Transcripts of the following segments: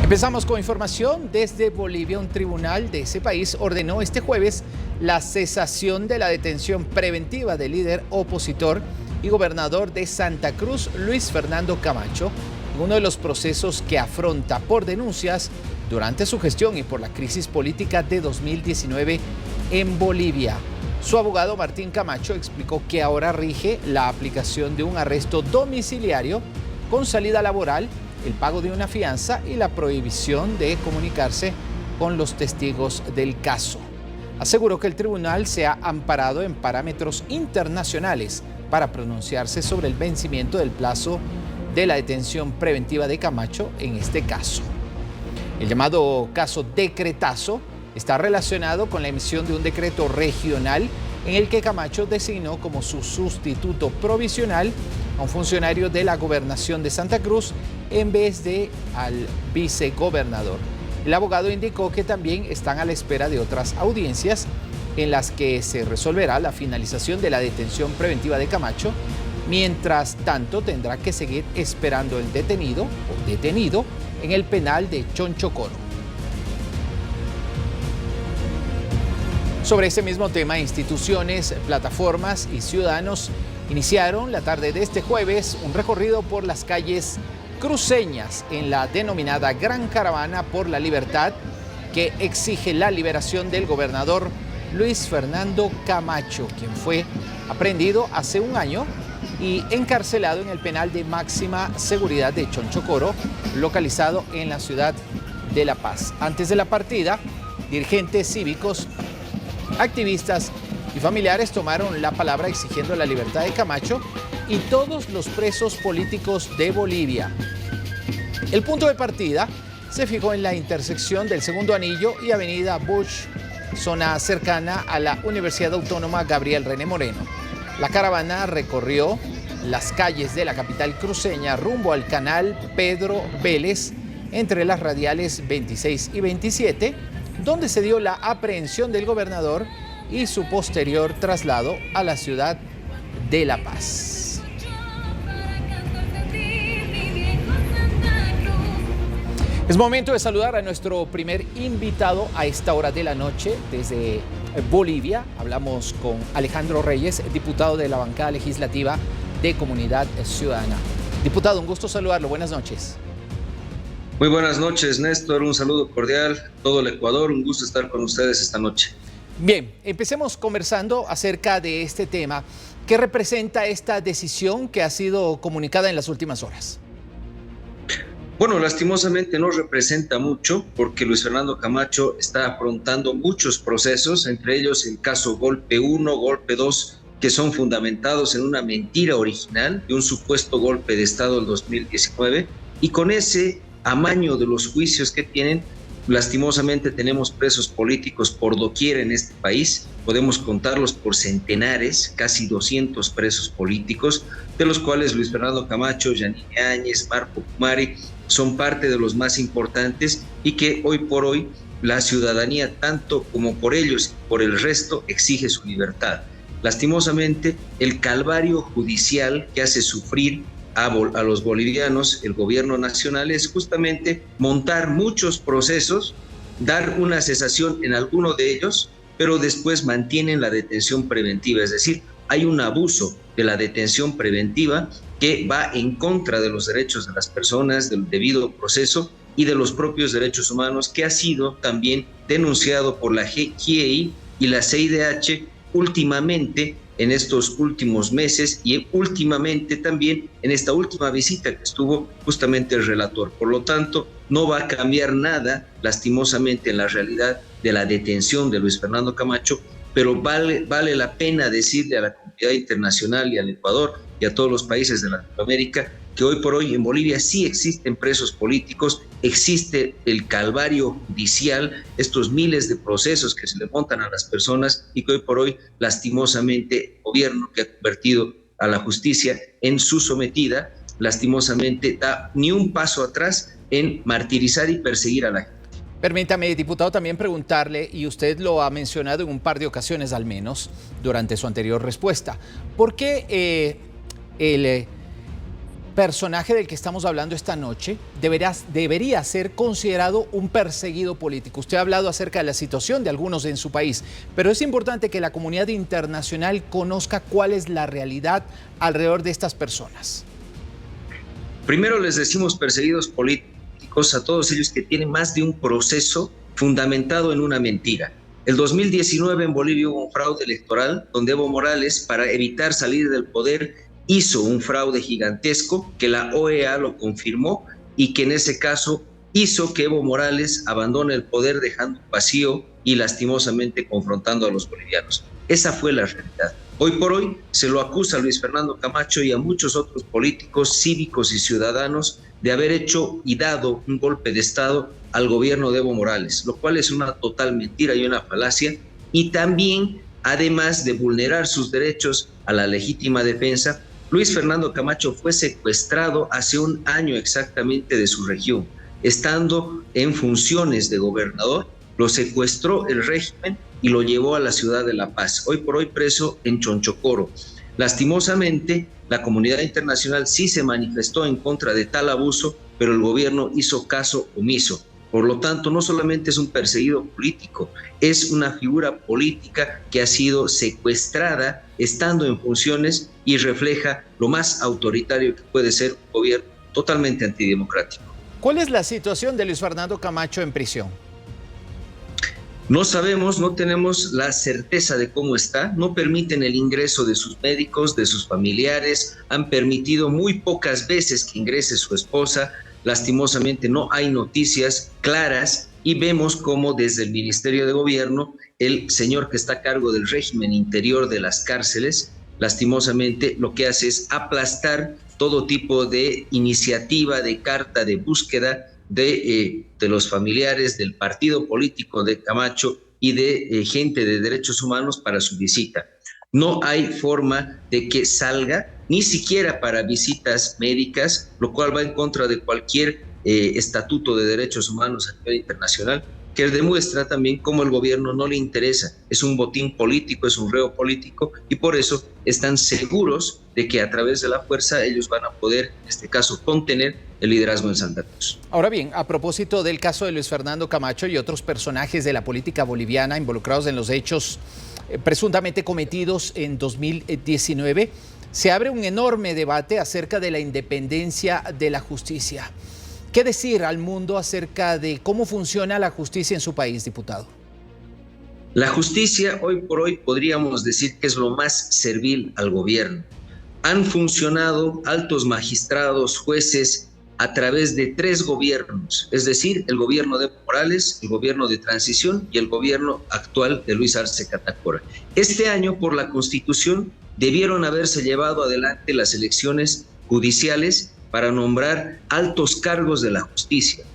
Empezamos con información desde Bolivia. Un tribunal de ese país ordenó este jueves la cesación de la detención preventiva del líder opositor y gobernador de Santa Cruz, Luis Fernando Camacho, en uno de los procesos que afronta por denuncias durante su gestión y por la crisis política de 2019 en Bolivia. Su abogado Martín Camacho explicó que ahora rige la aplicación de un arresto domiciliario con salida laboral, el pago de una fianza y la prohibición de comunicarse con los testigos del caso. Aseguró que el tribunal se ha amparado en parámetros internacionales para pronunciarse sobre el vencimiento del plazo de la detención preventiva de Camacho en este caso. El llamado caso Decretazo está relacionado con la emisión de un decreto regional en el que Camacho designó como su sustituto provisional a un funcionario de la gobernación de Santa Cruz en vez de al vicegobernador. El abogado indicó que también están a la espera de otras audiencias en las que se resolverá la finalización de la detención preventiva de Camacho. Mientras tanto, tendrá que seguir esperando el detenido en el penal de Chonchocoro. Sobre ese mismo tema, instituciones, plataformas y ciudadanos iniciaron la tarde de este jueves un recorrido por las calles cruceñas en la denominada Gran Caravana por la Libertad, que exige la liberación del gobernador Luis Fernando Camacho, quien fue aprehendido hace un año y encarcelado en el penal de máxima seguridad de Chonchocoro, localizado en la ciudad de La Paz. Antes de la partida, dirigentes cívicos, activistas y familiares tomaron la palabra exigiendo la libertad de Camacho y todos los presos políticos de Bolivia. El punto de partida se fijó en la intersección del Segundo Anillo y Avenida Bush, zona cercana a la Universidad Autónoma Gabriel René Moreno. La caravana recorrió las calles de la capital cruceña rumbo al canal Pedro Vélez entre las radiales 26 y 27, donde se dio la aprehensión del gobernador y su posterior traslado a la ciudad de La Paz. Es momento de saludar a nuestro primer invitado a esta hora de la noche desde Bolivia. Hablamos con Alejandro Reyes, diputado de la bancada legislativa de Comunidad Ciudadana. Diputado, un gusto saludarlo. Buenas noches. Muy buenas noches, Néstor. Un saludo cordial a todo el Ecuador. Un gusto estar con ustedes esta noche. Bien, empecemos conversando acerca de este tema. ¿Qué representa esta decisión que ha sido comunicada en las últimas horas? Bueno, lastimosamente no representa mucho porque Luis Fernando Camacho está afrontando muchos procesos, entre ellos el caso Golpe 1, Golpe 2, que son fundamentados en una mentira original de un supuesto golpe de Estado del 2019, y con ese amaño de los juicios que tienen, lastimosamente tenemos presos políticos por doquier en este país. Podemos contarlos por centenares, casi 200 presos políticos, de los cuales Luis Fernando Camacho, Yanine Áñez, Marco Kumari son parte de los más importantes y que hoy por hoy la ciudadanía, tanto como por ellos y por el resto, exige su libertad. Lastimosamente, el calvario judicial que hace sufrir a los bolivianos el gobierno nacional es justamente montar muchos procesos, dar una cesación en alguno de ellos, pero después mantienen la detención preventiva. Es decir, hay un abuso de la detención preventiva que va en contra de los derechos de las personas, del debido proceso y de los propios derechos humanos, que ha sido también denunciado por la GIEI y la CIDH últimamente en estos últimos meses y últimamente también en esta última visita que estuvo justamente el relator. Por lo tanto, no va a cambiar nada, lastimosamente, en la realidad de la detención de Luis Fernando Camacho, pero vale la pena decirle a la comunidad internacional y al Ecuador y a todos los países de Latinoamérica que hoy por hoy en Bolivia sí existen presos políticos, existe el calvario judicial, estos miles de procesos que se le montan a las personas y que hoy por hoy, lastimosamente, el gobierno que ha convertido a la justicia en su sometida, lastimosamente da ni un paso atrás en martirizar y perseguir a la gente. Permítame, diputado, también preguntarle, y usted lo ha mencionado en un par de ocasiones al menos durante su anterior respuesta, ¿por qué personaje del que estamos hablando esta noche debería ser considerado un perseguido político. Usted ha hablado acerca de la situación de algunos en su país, pero es importante que la comunidad internacional conozca cuál es la realidad alrededor de estas personas. Primero les decimos perseguidos políticos a todos ellos que tienen más de un proceso fundamentado en una mentira. El 2019 en Bolivia hubo un fraude electoral donde Evo Morales, para evitar salir del poder, hizo un fraude gigantesco que la OEA lo confirmó y que en ese caso hizo que Evo Morales abandone el poder dejando vacío y lastimosamente confrontando a los bolivianos. Esa fue la realidad. Hoy por hoy se lo acusa a Luis Fernando Camacho y a muchos otros políticos, cívicos y ciudadanos de haber hecho y dado un golpe de Estado al gobierno de Evo Morales, lo cual es una total mentira y una falacia, y también, además de vulnerar sus derechos a la legítima defensa, Luis Fernando Camacho fue secuestrado hace un año exactamente de su región. Estando en funciones de gobernador, lo secuestró el régimen y lo llevó a la ciudad de La Paz, hoy por hoy preso en Chonchocoro. Lastimosamente, la comunidad internacional sí se manifestó en contra de tal abuso, pero el gobierno hizo caso omiso. Por lo tanto, no solamente es un perseguido político, es una figura política que ha sido secuestrada estando en funciones y refleja lo más autoritario que puede ser un gobierno totalmente antidemocrático. ¿Cuál es la situación de Luis Fernando Camacho en prisión? No sabemos, no tenemos la certeza de cómo está, no permiten el ingreso de sus médicos, de sus familiares, han permitido muy pocas veces que ingrese su esposa. Lastimosamente no hay noticias claras y vemos cómo desde el Ministerio de Gobierno el señor que está a cargo del régimen interior de las cárceles, lastimosamente lo que hace es aplastar todo tipo de iniciativa, de carta de búsqueda de los familiares del partido político de Camacho y de gente de derechos humanos para su visita. No hay forma de que salga, ni siquiera para visitas médicas, lo cual va en contra de cualquier estatuto de derechos humanos a nivel internacional, que demuestra también cómo el gobierno no le interesa. Es un botín político, es un reo político, y por eso están seguros de que a través de la fuerza ellos van a poder, en este caso, contener el liderazgo en Santa Cruz. Ahora bien, a propósito del caso de Luis Fernando Camacho y otros personajes de la política boliviana involucrados en los hechos presuntamente cometidos en 2019, se abre un enorme debate acerca de la independencia de la justicia. ¿Qué decir al mundo acerca de cómo funciona la justicia en su país, diputado? La justicia hoy por hoy podríamos decir que es lo más servil al gobierno. Han funcionado altos magistrados, jueces, a través de 3 gobiernos, es decir, el gobierno de Morales, el gobierno de transición y el gobierno actual de Luis Arce Catacora. Este año, por la Constitución, debieron haberse llevado adelante las elecciones judiciales para nombrar altos cargos de la justicia.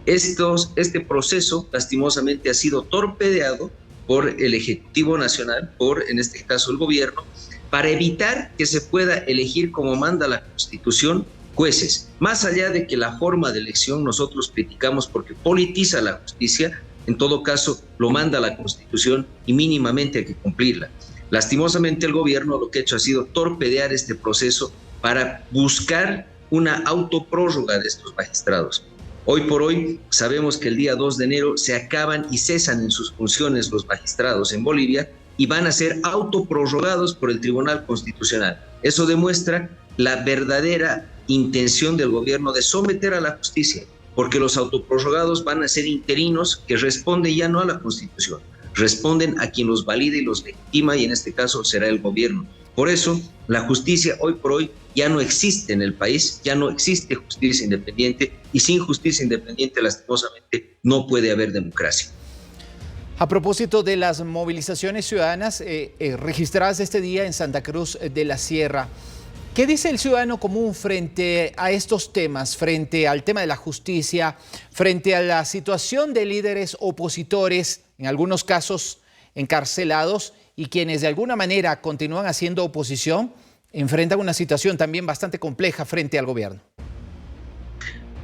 Este proceso, lastimosamente, ha sido torpedeado por el Ejecutivo Nacional, en este caso el gobierno, para evitar que se pueda elegir como manda la Constitución jueces. Más allá de que la forma de elección nosotros criticamos porque politiza la justicia, en todo caso lo manda la Constitución y mínimamente hay que cumplirla. Lastimosamente el gobierno lo que ha hecho ha sido torpedear este proceso para buscar una autoprórroga de estos magistrados. Hoy por hoy sabemos que el día 2 de enero se acaban y cesan en sus funciones los magistrados en Bolivia y van a ser autoprorrogados por el Tribunal Constitucional. Eso demuestra la verdadera intención del gobierno de someter a la justicia, porque los autoprorrogados van a ser interinos que responden ya no a la Constitución, responden a quien los valida y los legitima, y en este caso será el gobierno. Por eso, la justicia hoy por hoy ya no existe en el país, ya no existe justicia independiente, y sin justicia independiente, lastimosamente, no puede haber democracia. A propósito de las movilizaciones ciudadanas registradas este día en Santa Cruz de la Sierra, ¿qué dice el ciudadano común frente a estos temas, frente al tema de la justicia, frente a la situación de líderes opositores, en algunos casos encarcelados, y quienes de alguna manera continúan haciendo oposición, enfrentan una situación también bastante compleja frente al gobierno?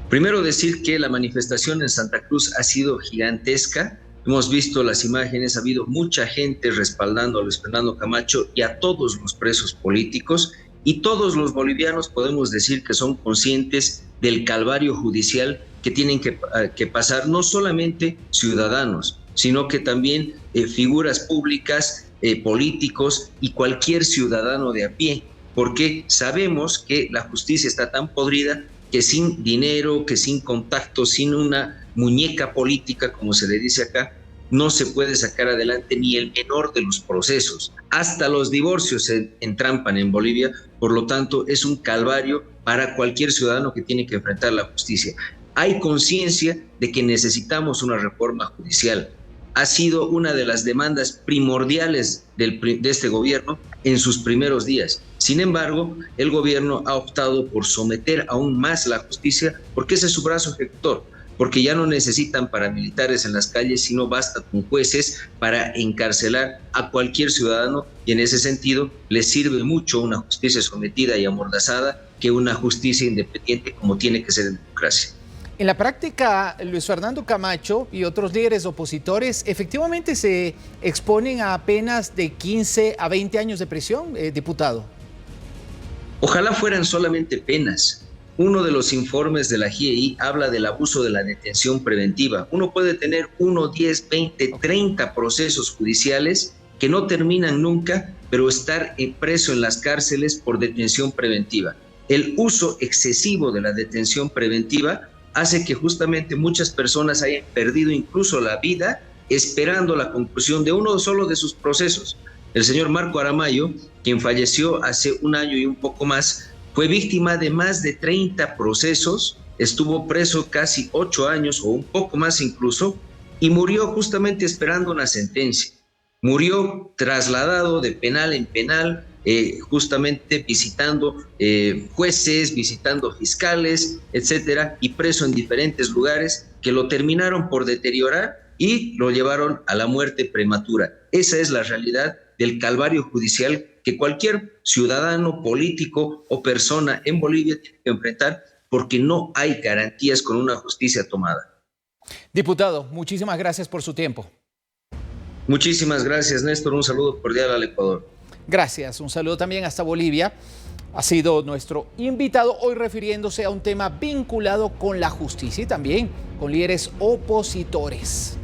Primero decir que la manifestación en Santa Cruz ha sido gigantesca. Hemos visto las imágenes, ha habido mucha gente respaldando a Luis Fernando Camacho y a todos los presos políticos, y todos los bolivianos podemos decir que son conscientes del calvario judicial que tienen que pasar no solamente ciudadanos, sino que también figuras públicas, políticos y cualquier ciudadano de a pie, porque sabemos que la justicia está tan podrida que sin dinero, que sin contacto, sin una muñeca política, como se le dice acá, no se puede sacar adelante ni el menor de los procesos. Hasta los divorcios se entrampan en Bolivia, por lo tanto es un calvario para cualquier ciudadano que tiene que enfrentar la justicia. Hay conciencia de que necesitamos una reforma judicial. Ha sido una de las demandas primordiales de este gobierno en sus primeros días. Sin embargo, el gobierno ha optado por someter aún más la justicia porque ese es su brazo ejecutor, porque ya no necesitan paramilitares en las calles, sino basta con jueces para encarcelar a cualquier ciudadano, y en ese sentido les sirve mucho una justicia sometida y amordazada que una justicia independiente como tiene que ser en democracia. En la práctica, Luis Fernando Camacho y otros líderes opositores efectivamente se exponen a penas de 15 a 20 años de prisión, diputado. Ojalá fueran solamente penas. Uno de los informes de la JEI habla del abuso de la detención preventiva. Uno puede tener 1, 10, 20, 30 procesos judiciales que no terminan nunca, pero estar preso en las cárceles por detención preventiva. El uso excesivo de la detención preventiva hace que justamente muchas personas hayan perdido incluso la vida esperando la conclusión de uno solo de sus procesos. El señor Marco Aramayo, quien falleció hace 1 año y un poco más, fue víctima de más de 30 procesos, estuvo preso casi 8 años o un poco más incluso, y murió justamente esperando una sentencia. Murió trasladado de penal en penal, justamente visitando jueces, visitando fiscales, etcétera, y preso en diferentes lugares que lo terminaron por deteriorar y lo llevaron a la muerte prematura. Esa es la realidad del calvario judicial que cualquier ciudadano, político o persona en Bolivia tiene que enfrentar, porque no hay garantías con una justicia tomada. Diputado, muchísimas gracias por su tiempo. Muchísimas gracias, Néstor. Un saludo cordial al Ecuador. Gracias. Un saludo también hasta Bolivia. Ha sido nuestro invitado hoy refiriéndose a un tema vinculado con la justicia y también con líderes opositores.